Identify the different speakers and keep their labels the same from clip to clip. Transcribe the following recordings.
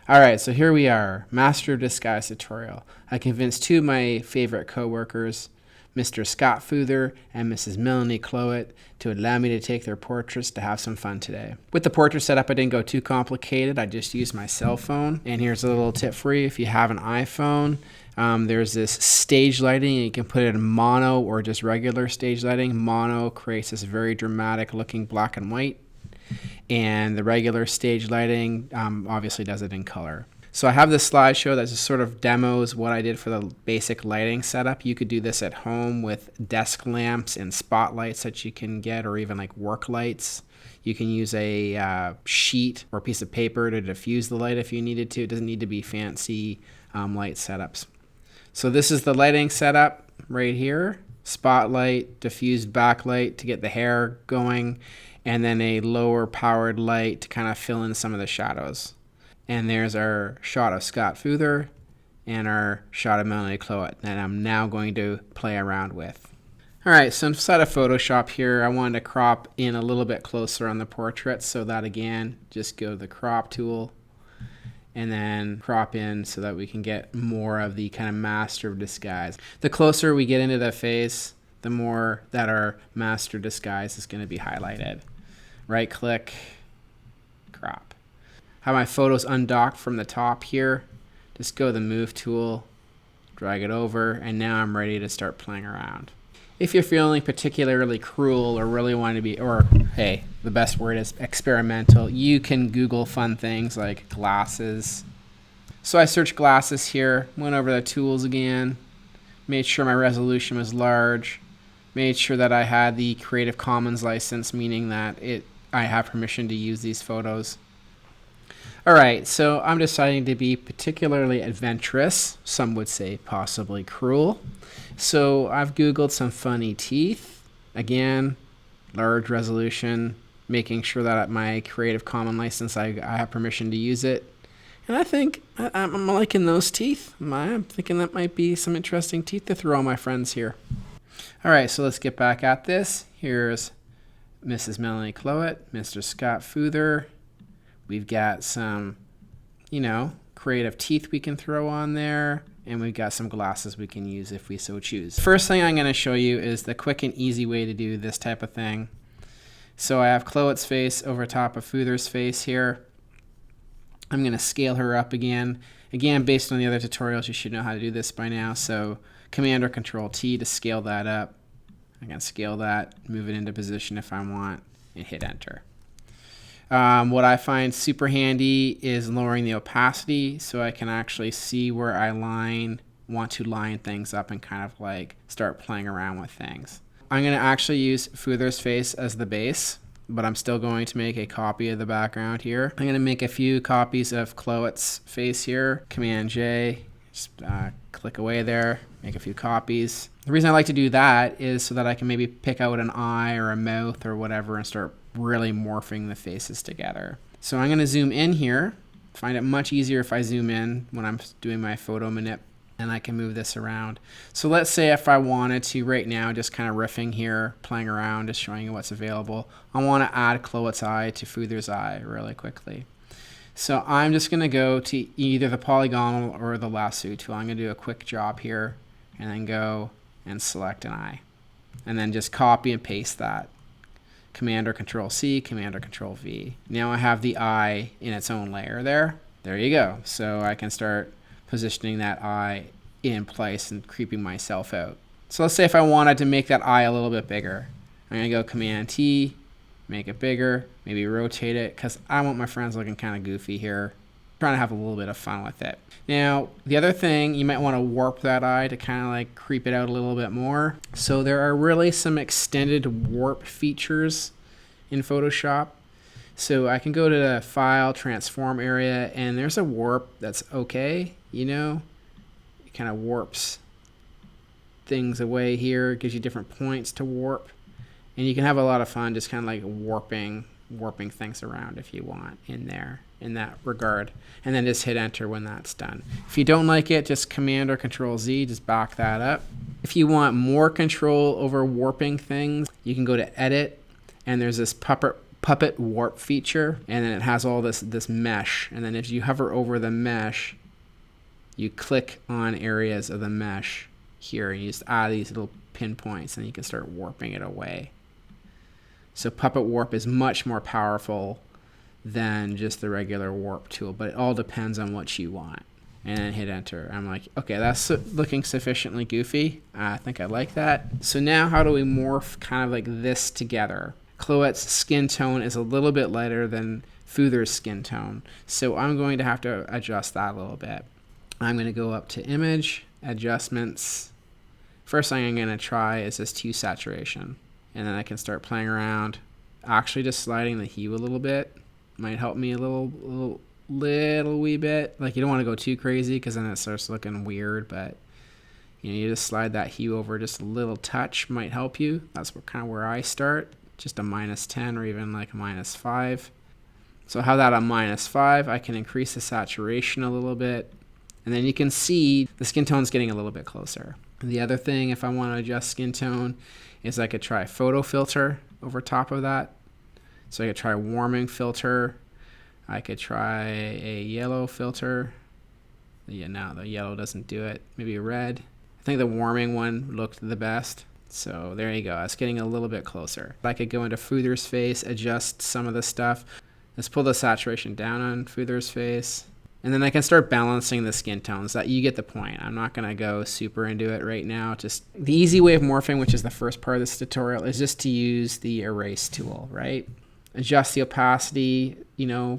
Speaker 1: Alright, so here we are, Master of Disguise tutorial. I convinced two of my favorite co-workers, Mr. Scott Futher and Mrs. Melanie Clowett, to allow me to take their portraits to have some fun today. With the portrait setup, I didn't go too complicated. I just used my cell phone. And here's a little tip for you. If you have an iPhone, there's this stage lighting, and you can put it in mono or just regular stage lighting. Mono creates this very dramatic looking black and white, and the regular stage lighting obviously does it in color. So I have this slideshow that just sort of demos what I did for the basic lighting setup. You could do this at home with desk lamps and spotlights that you can get, or even like work lights. You can use a sheet or a piece of paper to diffuse the light if you needed to. It doesn't need to be fancy light setups. So this is the lighting setup right here. Spotlight, diffused backlight to get the hair going, and then a lower powered light to kind of fill in some of the shadows. And there's our shot of Scott Futher and our shot of Melanie Clowett that I'm now going to play around with. Alright, so inside of Photoshop here, I wanted to crop in a little bit closer on the portrait, so that again, just go to the crop tool and then crop in so that we can get more of the kind of master of disguise. The closer we get into the face, the more that our master disguise is going to be highlighted. Right click, crop. Have my photos undocked from the top here. Just go to the move tool, drag it over, and now I'm ready to start playing around. If you're feeling particularly cruel or really want to be, or hey, the best word is experimental, you can Google fun things like glasses. So I searched glasses here, went over the tools again, made sure my resolution was large, made sure that I had the Creative Commons license, meaning that I have permission to use these photos. Alright, so I'm deciding to be particularly adventurous, some would say possibly cruel. So I've Googled some funny teeth. Again, large resolution, making sure that at my Creative Commons license I have permission to use it. And I think I'm liking those teeth. I'm thinking that might be some interesting teeth to throw on my friends here. Alright, so let's get back at this. Here's Mrs. Melanie Clowett, Mr. Scott Futher. We've got some, creative teeth we can throw on there, and we've got some glasses we can use if we so choose. First thing I'm going to show you is the quick and easy way to do this type of thing. So I have Clowett's face over top of Futher's face here. I'm going to scale her up again. Again, based on the other tutorials, you should know how to do this by now. So Command or Control T to scale that up. I can scale that, move it into position if I want, and hit Enter. What I find super handy is lowering the opacity so I can actually see where I want to line things up and kind of like start playing around with things. I'm going to actually use Futher's face as the base, but I'm still going to make a copy of the background here. I'm going to make a few copies of Clowett's face here. Command J, just click away there, make a few copies. The reason I like to do that is so that I can maybe pick out an eye or a mouth or whatever and start really morphing the faces together. So I'm going to zoom in here. Find it much easier if I zoom in when I'm doing my photo manip, and I can move this around. So let's say if I wanted to right now, just kind of riffing here, playing around, just showing you what's available. I want to add Clowett's eye to Futher's eye really quickly. So I'm just going to go to either the polygonal or the lasso tool. I'm going to do a quick job here and then go and select an eye. And then just copy and paste that. Command or Control C, Command or Control V. Now I have the eye in its own layer there. There you go. So I can start positioning that eye in place and creeping myself out. So let's say if I wanted to make that eye a little bit bigger. I'm going to go Command T, make it bigger, maybe rotate it, because I want my friends looking kind of goofy here. Trying to have a little bit of fun with it. Now, the other thing, you might want to warp that eye to kind of like creep it out a little bit more. So there are really some extended warp features in Photoshop. So I can go to the File, Transform area, and there's a warp that's okay, It kind of warps things away here, gives you different points to warp. And you can have a lot of fun just kind of like warping things around if you want in there, in that regard, and then just hit Enter when that's done. If you don't like it, just Command or Control Z, just back that up. If you want more control over warping things, you can go to Edit, and there's this puppet puppet warp feature, and then it has all this mesh, and then if you hover over the mesh, you click on areas of the mesh here, and you just add these little pinpoints, and you can start warping it away. So puppet warp is much more powerful than just the regular warp tool, but it all depends on what you want. And then hit enter. I'm like, okay, that's looking sufficiently goofy. I think I like that. So now how do we morph kind of like this together? Cloette's skin tone is a little bit lighter than Futher's skin tone, so I'm going to have to adjust that a little bit. I'm going to go up to image, adjustments. First thing I'm going to try is this 2 saturation, and then I can start playing around. Actually just sliding the hue a little bit might help me a little wee bit. Like, you don't want to go too crazy because then it starts looking weird, but you just slide that hue over just a little touch might help you. That's kind of where I start, just a -10 or even like a -5. So how that on -5, I can increase the saturation a little bit, and then you can see the skin tone's getting a little bit closer. And the other thing, if I want to adjust skin tone, is I could try photo filter over top of that. So I could try warming filter. I could try a yellow filter. Yeah, no, the yellow doesn't do it. Maybe a red. I think the warming one looked the best. So there you go. It's getting a little bit closer. I could go into Futher's face, adjust some of the stuff. Let's pull the saturation down on Futher's face. And then I can start balancing the skin tones. That you get the point. I'm not going to go super into it right now. Just the easy way of morphing, which is the first part of this tutorial, is just to use the erase tool, right? Adjust the opacity,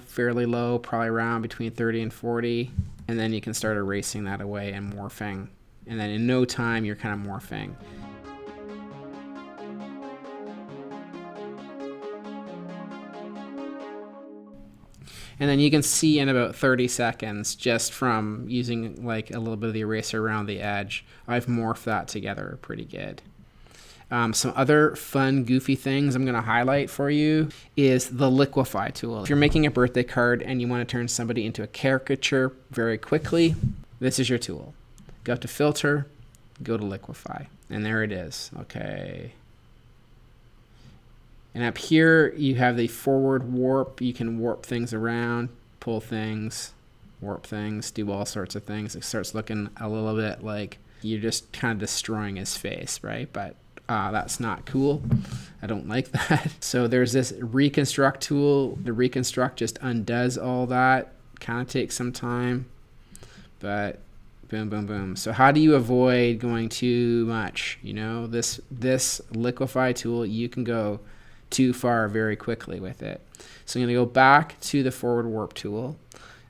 Speaker 1: fairly low, probably around between 30 and 40. And then you can start erasing that away and morphing. And then in no time, you're kind of morphing. And then you can see in about 30 seconds, just from using like a little bit of the eraser around the edge, I've morphed that together pretty good. Some other fun, goofy things I'm going to highlight for you is the Liquify tool. If you're making a birthday card and you want to turn somebody into a caricature very quickly, this is your tool. Go to Filter, go to Liquify, and there it is. Okay. And up here, you have the forward warp. You can warp things around, pull things, warp things, do all sorts of things. It starts looking a little bit like you're just kind of destroying his face, right? But that's not cool. I don't like that. So there's this reconstruct tool. The reconstruct just undoes all that. Kind of takes some time, but boom, boom, boom. So how do you avoid going too much? This Liquify tool, you can go too far very quickly with it. So I'm going to go back to the forward warp tool.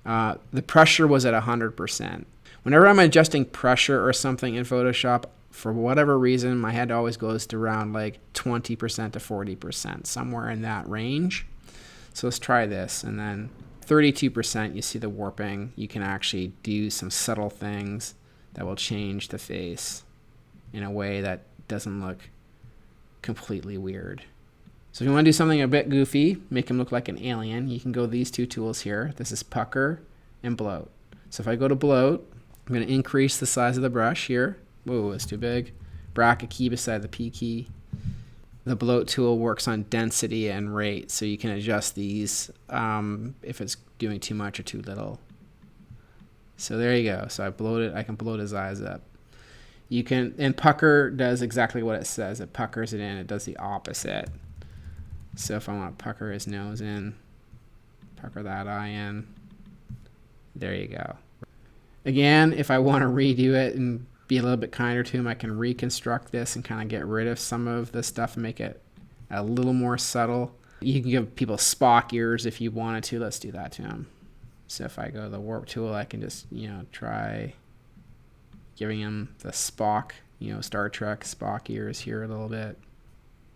Speaker 1: The pressure was at 100%. Whenever I'm adjusting pressure or something in Photoshop, for whatever reason, my head always goes to around like 20% to 40%, somewhere in that range. So let's try this. And then 32%, you see the warping. You can actually do some subtle things that will change the face in a way that doesn't look completely weird. So if you want to do something a bit goofy, make him look like an alien, you can go these 2 tools here. This is pucker and bloat. So if I go to bloat, I'm going to increase the size of the brush here. Whoa, it's too big. Bracket key beside the P key. The bloat tool works on density and rate, so you can adjust these if it's doing too much or too little. So there you go. So I can bloat his eyes up. And pucker does exactly what it says. It puckers it in. It does the opposite. So if I want to pucker his nose in, pucker that eye in, there you go. Again, if I want to redo it and be a little bit kinder to him, I can reconstruct this and kind of get rid of some of the stuff and make it a little more subtle. You can give people Spock ears if you wanted to. Let's do that to him. So if I go to the warp tool, I can just, try giving him the Spock, Star Trek Spock ears here a little bit.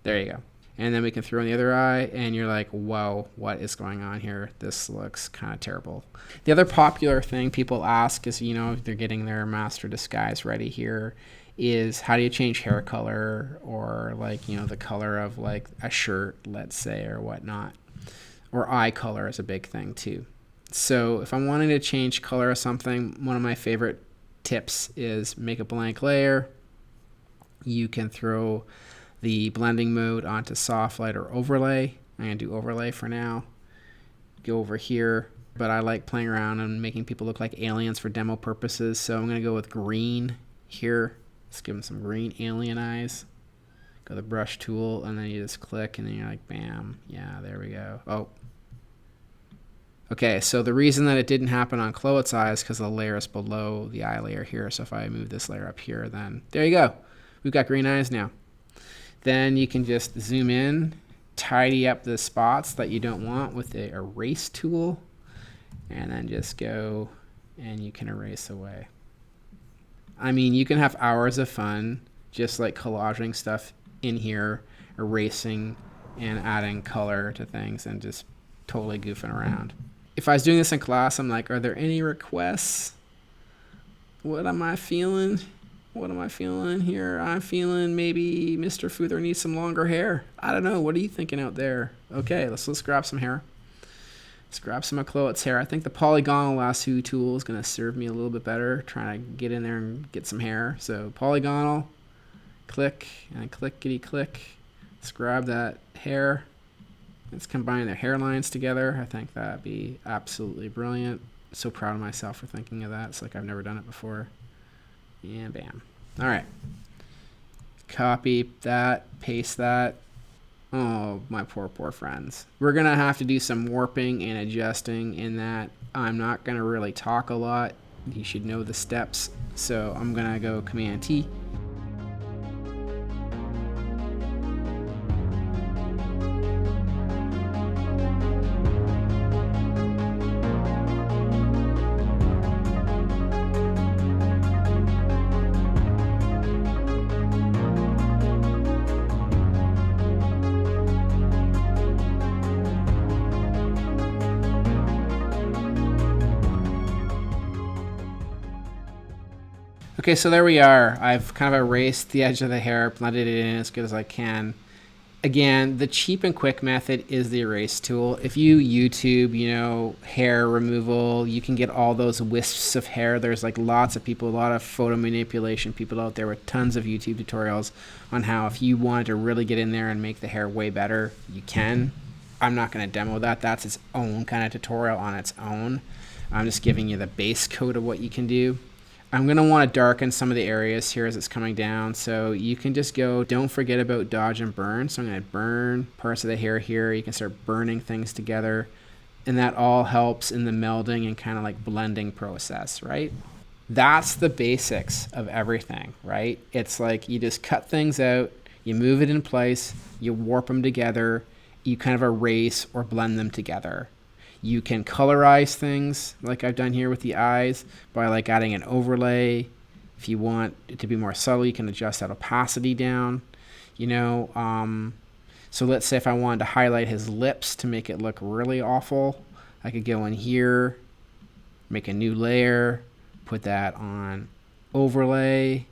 Speaker 1: There you go. And then we can throw in the other eye, and you're like, whoa, what is going on here? This looks kind of terrible. The other popular thing people ask is, if they're getting their master disguise ready here, is how do you change hair color or the color of a shirt, let's say, or whatnot. Or eye color is a big thing too. So if I'm wanting to change color of something, one of my favorite tips is make a blank layer. You can throw the blending mode onto soft light or overlay, I'm going to do overlay for now. Go over here. But I like playing around and making people look like aliens for demo purposes. So I'm going to go with green here. Let's give them some green alien eyes. Go to the brush tool, and then you just click, and then you're like, bam. Yeah, there we go. Oh. Okay, so the reason that it didn't happen on Chloe's eyes is because the layer is below the eye layer here. So if I move this layer up here, then there you go. We've got green eyes now. Then you can just zoom in, tidy up the spots that you don't want with the erase tool, and then just go and you can erase away. I mean, you can have hours of fun just like collaging stuff in here, erasing and adding color to things and just totally goofing around. If I was doing this in class, I'm like, are there any requests? What am I feeling? What am I feeling here? I'm feeling maybe Mr. Futher needs some longer hair. I don't know. What are you thinking out there? Okay, let's grab some hair. Let's grab some of Chloe's hair. I think the polygonal lasso tool is going to serve me a little bit better, trying to get in there and get some hair. So polygonal, click, and clickety click. Let's grab that hair. Let's combine their hairlines together. I think that'd be absolutely brilliant. So proud of myself for thinking of that. It's like I've never done it before. And bam. All right. Copy that, paste that. Oh, my poor friends. We're going to have to do some warping and adjusting in that. I'm not going to really talk a lot. You should know the steps. So I'm going to go Command T. Okay, so there we are. I've kind of erased the edge of the hair, blended it in as good as I can. Again, the cheap and quick method is the erase tool. If you YouTube, hair removal, you can get all those wisps of hair. There's like lots of people, a lot of photo manipulation people out there with tons of YouTube tutorials on how if you wanted to really get in there and make the hair way better, you can. I'm not going to demo that. That's its own kind of tutorial on its own. I'm just giving you the base code of what you can do. I'm going to want to darken some of the areas here as it's coming down. So you can just go, don't forget about dodge and burn. So I'm going to burn parts of the hair here. You can start burning things together. And that all helps in the melding and kind of like blending process, right? That's the basics of everything, right? It's like you just cut things out, you move it in place, you warp them together, you kind of erase or blend them together. You can colorize things like I've done here with the eyes by like adding an overlay. If you want it to be more subtle, you can adjust that opacity down. So let's say if I wanted to highlight his lips to make it look really awful, I could go in here, make a new layer, put that on overlay.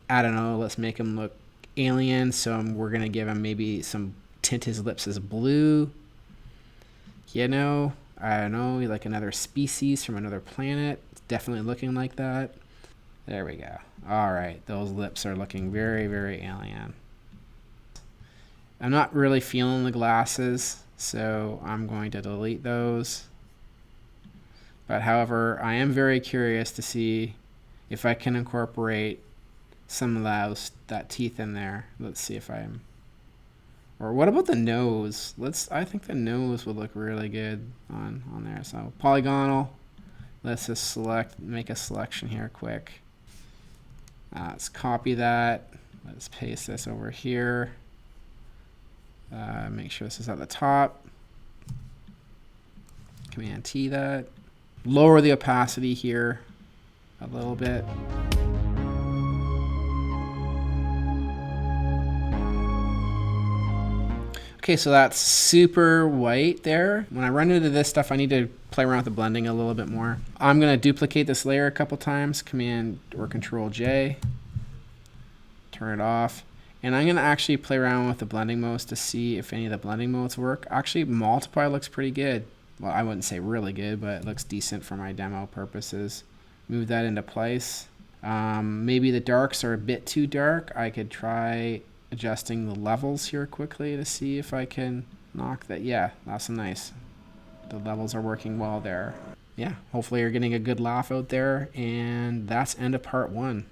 Speaker 1: I don't know, let's make him look alien. So we're going to give him maybe tint his lips as blue. I don't know, like another species from another planet. It's definitely looking like that. There we go. All right, those lips are looking very, very alien. I'm not really feeling the glasses, so I'm going to delete those. But however, I am very curious to see if I can incorporate some of that teeth in there. Let's see if I'm... Or what about the nose? I think the nose would look really good on there. So polygonal. Let's just make a selection here quick. Let's copy that. Let's paste this over here. Make sure this is at the top. Command T that. Lower the opacity here a little bit. Okay, so that's super white there. When I run into this stuff, I need to play around with the blending a little bit more. I'm going to duplicate this layer a couple times, Command or Control J, turn it off. And I'm going to actually play around with the blending modes to see if any of the blending modes work. Actually, Multiply looks pretty good. Well, I wouldn't say really good, but it looks decent for my demo purposes. Move that into place. Maybe the darks are a bit too dark. I could try adjusting the levels here quickly to see if I can knock that. Yeah, that's nice. The levels are working well there. Yeah, hopefully you're getting a good laugh out there. And that's end of part 1.